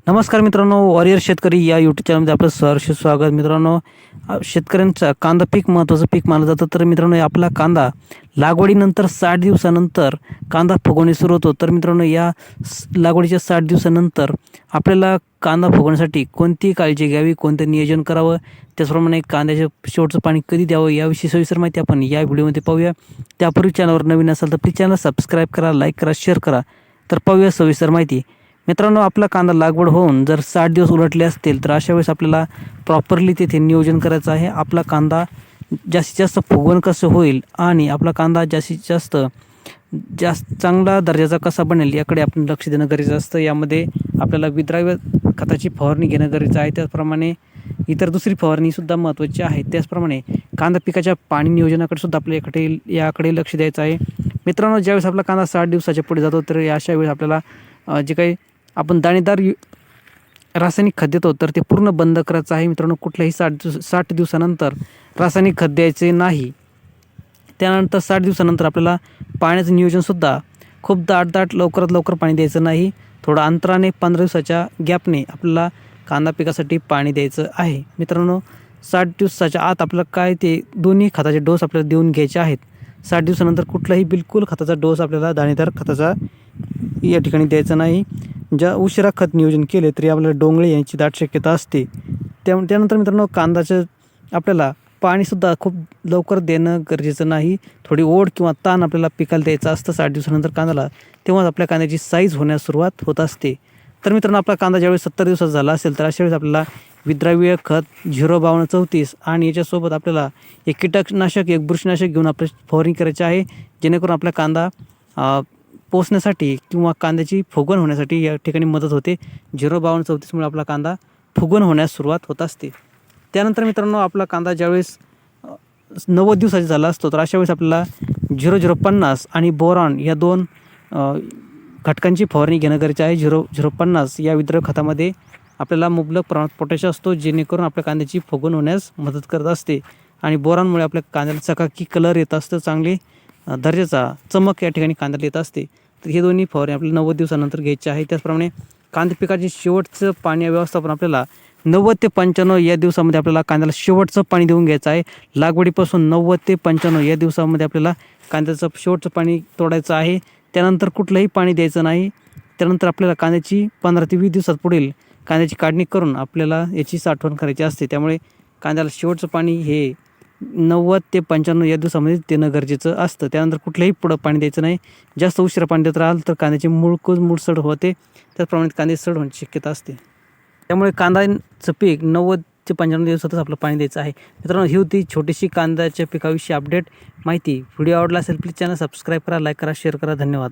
नमस्कार मित्रांनो, वॉरियर शेतकरी या यूट्यूब चॅनलमध्ये आपलं सहर्ष स्वागत. मित्रांनो, शेतकऱ्यांचा कांदा पीक महत्त्वाचं पीक मानलं जातं. तर मित्रांनो, आपला कांदा लागवडीनंतर 60 दिवसानंतर कांदा फुगवणे सुरू होतो. तर मित्रांनो, या लागवडीच्या 60 दिवसानंतर आपल्याला कांदा फुगवण्यासाठी कोणती काळजी घ्यावी, कोणतं नियोजन करावं, त्याचप्रमाणे कांद्याच्या शेवटचं पाणी कधी द्यावं याविषयी सविस्तर माहिती आपण या व्हिडिओमध्ये पाहूया. त्यापूर्वी चॅनलवर नवीन असाल तर प्लीज चॅनल सबस्क्राईब करा, लाईक करा, शेअर करा. तर पाहूया सविस्तर माहिती. मित्रांनो, आपला कांदा लागवड होऊन जर 60 दिवस उलटले असतील तर अशा वेळेस आपल्याला प्रॉपरली तिथे नियोजन करायचं आहे. आपला कांदा जास्तीत जास्त फुगवण कसं होईल आणि आपला कांदा जास्तीत जास्त चांगला दर्जाचा कसा बनेल याकडे आपण लक्ष देणं गरजेचं असतं. यामध्ये आपल्याला विद्राव्य खताची फवारणी घेणं गरजेचं आहे. त्याचप्रमाणे इतर दुसरी फवारणीसुद्धा महत्त्वाची आहे. त्याचप्रमाणे कांदा पिकाच्या पाणी नियोजनाकडे सुद्धा आपल्या याकडे लक्ष द्यायचं आहे. मित्रांनो, ज्यावेळेस आपला कांदा 60 दिवसाच्या पुढे जातो तर अशा वेळेस आपल्याला जे काही आपण दाणेदार रासायनिक खत देतो तर ते पूर्ण बंद करायचं आहे. मित्रांनो, कुठल्याही 60 दिवसानंतर रासायनिक खत द्यायचे नाही. त्यानंतर 60 दिवसानंतर आपल्याला पाण्याचं नियोजनसुद्धा खूप दाट लवकरात लवकर पाणी द्यायचं नाही. थोडं अंतराने 15 दिवसाच्या गॅपने आपल्याला कांदा पिकासाठी पाणी द्यायचं आहे. मित्रांनो, 60 दिवसाच्या आत आपल्याला काय ते दोन्ही खताचे डोस आपल्याला देऊन घ्यायचे आहेत. 60 दिवसानंतर कुठलाही बिलकुल खताचा डोस आपल्याला दाणेदार खताचा या ठिकाणी द्यायचा नाही. ज्या उशिरा खत नियोजन केले तरी आपल्याला डोंगळे यायची दाट शक्यता असते. त्यानंतर मित्रांनो, कांद्याचं आपल्याला पाणीसुद्धा खूप लवकर देणं गरजेचं नाही. थोडी ओढ किंवा ताण आपल्याला पिकाला द्यायचं असतं 60 दिवसानंतर कांद्याला. तेव्हाच आपल्या कांद्याची साईज होण्यास सुरुवात होत असते. तर मित्रांनो, आपला कांदा ज्यावेळेस 70 दिवसाचा झाला असेल तर अशा वेळेस आपल्याला विद्राव्य खत 05234 आणि याच्यासोबत आपल्याला एक कीटकनाशक, एक बुरशीनाशक घेऊन आपली फवारणी करायची आहे. जेणेकरून आपला कांदा पोसण्यासाठी किंवा कांद्याची फुगवण होण्यासाठी या ठिकाणी मदत होते. 05234मुळे आपला कांदा फुगवण होण्यास सुरुवात होत असते. त्यानंतर मित्रांनो, आपला कांदा ज्यावेळेस 90 दिवसाचा झाला असतो तर अशा वेळेस आपल्याला 0050 आणि बोरॉन या दोन घटकांची फवारणी घेणं गरजेचं आहे. 0050 या विद्राव्य खतामध्ये आपल्याला मुबलक प्रमाणात पोटॅश असतो, जेणेकरून आपल्या कांद्याची फुगवण होण्यास मदत करत असते. आणि बोरॉनमुळे आपल्या कांद्याला चकाकी कलर येत असतं, चांगले दर्जाचा चमक या ठिकाणी कांद्याला येत असते. तर हे दोन्ही फवारणी आपल्याला 90 दिवसानंतर घ्यायचे आहे. त्याचप्रमाणे कांदा पिकाचे शेवटचं पाणी व्यवस्थापन आपल्याला 90 ते 95 या दिवसामध्ये आपल्याला कांद्याला शेवटचं पाणी देऊन घ्यायचं आहे. लागवडीपासून 90 ते 95 या दिवसामध्ये आपल्याला कांद्याचं शेवटचं पाणी तोडायचं आहे. त्यानंतर कुठलंही पाणी द्यायचं नाही. त्यानंतर आपल्याला कांद्याची 15 ते 20 दिवसात पुढील कांद्याची काढणी करून आपल्याला याची साठवण करायची असते. त्यामुळे कांद्याला शेवटचं पाणी हे 90 ते 95 या दिवसामध्ये देणं गरजेचं असतं. त्यानंतर कुठलंही पुढं पाणी द्यायचं नाही. जास्त उशिरा पाणी देत राहाल तर कांद्याची मूळसड होते. त्याचप्रमाणे कांदे सड होण्याची शक्यता असते. त्यामुळे कांद्याचं पीक 90 ते 95 दिवसातच आपलं पाणी द्यायचं आहे. मित्रांनो, ही होती छोटीशी कांद्याच्या पिकाविषयी अपडेट माहिती. व्हिडिओ आवडला असेल प्लीज चॅनल सबस्क्राईब करा, लाईक करा, शेअर करा. धन्यवाद.